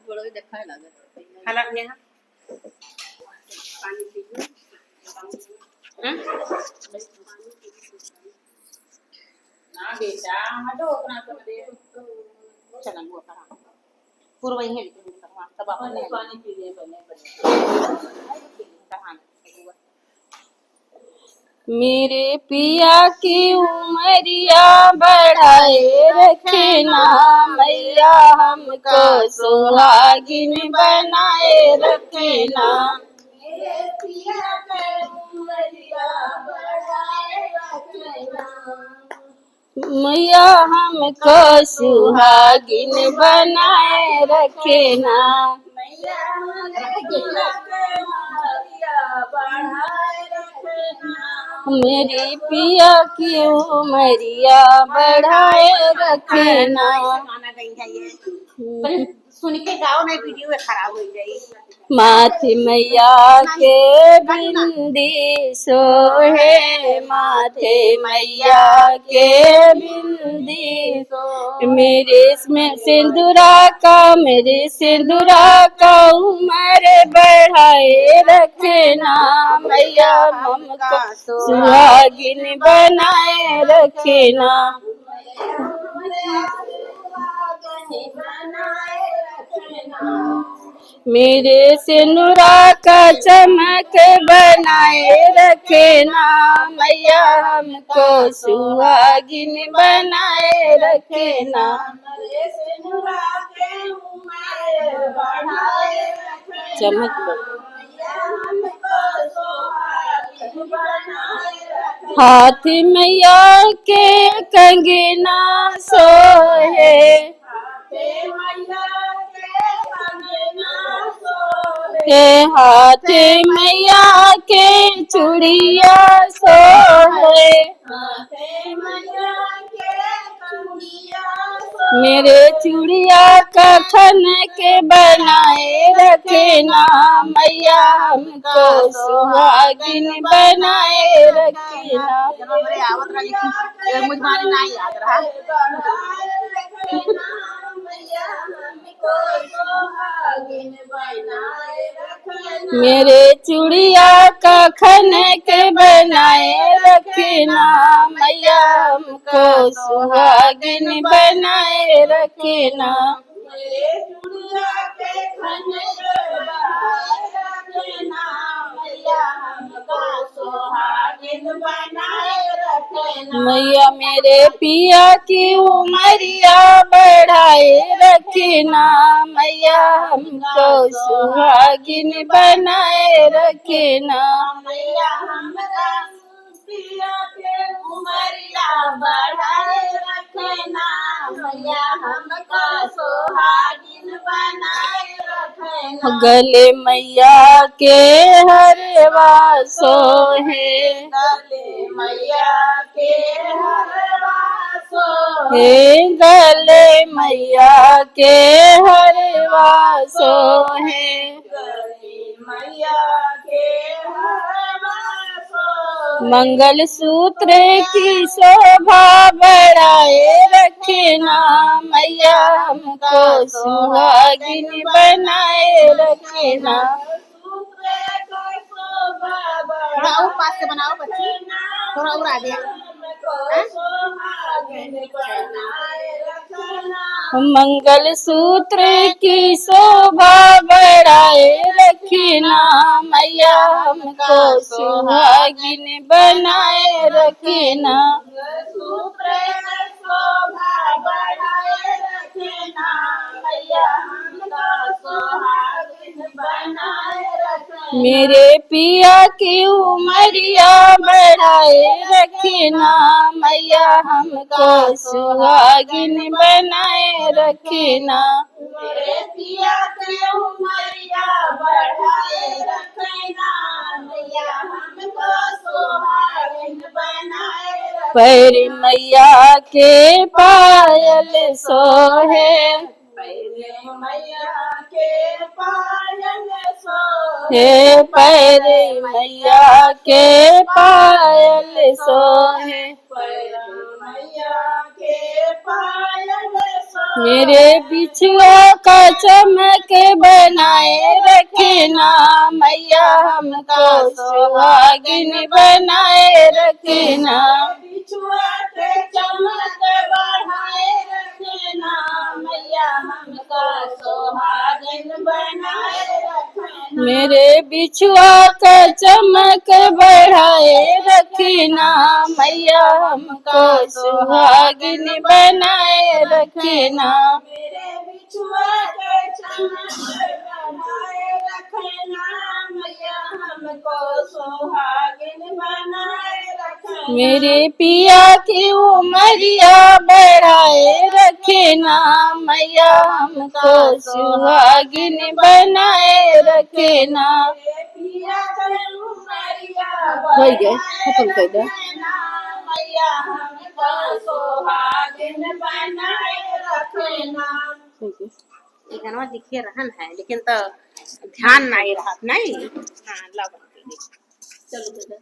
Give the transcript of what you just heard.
थोड़ा भी देखा है लगे हालांकि यहाँ पानी पीजिए ना बेटा हटो अपना सब दे चला वो करा पूर्व ही है तब अपन पानी पी ले पहले मेरे पिया की उमरिया बढ़ाए रखे ना मैया हमको सुहागिन बनाए रखे ना। मेरे पिया की उमरिया बढ़ाए रखे ना मैया हमको सुहागिन बनाए रखे ना। मैया हमको उमरिया बढ़ाए रखे ना मेरी पिया की उमरिया बढ़ाए रखे ना। गाना गई है ये सुन के गाओ नहीं वीडियो खराब हो जाएगी। माथे मैया के बिंदी सोहे माथे मैया के बिंदी मेरे सिंदूरा का उमर बढ़ाए रखे ना मैया हमको सुहागिन बनाए रखे ना। मेरे सिंदूरा का चमक बनाए रखे ना मैया हमको सुहागिन बनाए रखे ना। चमक हाथ मैया के कंगना सोहे हाथ मैया के चूड़िया सोहे मेरे चूड़िया का खन के बनाए रखे ना मैया हमको सुहागिन बनाए रखे ना। मेरे चूड़िया का खन के बनाए रखे ना मैया हमको सुहागिन बनाए रखे ना। मैया मेरे पिया की उमरिया बढ़ाए रखे ना मैया हमको सुहागिन बनाए रखे ना। मैया हमरा पिया के उमरिया बढ़ाए रखे ना मैया हमको सुहागिन बनाए रखे ना। गले मैया के हरवा सोहे गले मैया के हरवा हे गले मैया के हरवा सोहे मैया के हरवा मंगल सूत्र की शोभा बढ़ाए रखे ना मैया हमको सुहागिन बनाए रखे ना। थोड़ा और पास से बनाओ बच्ची थोड़ा और आगे मंगल सूत्र की शोभा बढ़ाए रखे ना मैया हमको सुहागिन बनाए रखे ना। सूत्र शोभा बढ़ाए रखे ना मैया हमको सुहागिन बनाए रखे। मेरे पिया की उमरिया बढ़ाए रखे ना मैया हमको सुहागिन बनाए रखे ना। मेरे पिया की उमरिया बढ़ाए रखे ना मैया हमको सुहागिन बनाए रखे। पैर मैया के पायल सोहे मैया के पायल सोहे हे पैर मैया के पायल सोहे मैया के पायल मेरे बिछुआ का चमक बनाए रखना मैया हमको सुहागिन बनाए रखना। बिछुआ के चमक बढ़ाए रखना मैया हमको सुहागिन बनाए रखना। मेरे बिछुआ का चमक बढ़ाए रखना मैया हमको सुहागिन बनाए रखना। मेरे बिछुआ के चमक बढ़ाए रखना मैया हमको सुहागिन बनाए रखना। मेरे पिया की उमरिया बढ़ाए रखना मैया हमको सुहागिन बनाए रखना। पिया के उमरिया हो गए खत्म कर दे। मैया हमको सुहागिन बनाए रखना। ये गाना दिखे रहन है लेकिन तो ध्यान नहीं रहा नहीं। हाँ लगा चलो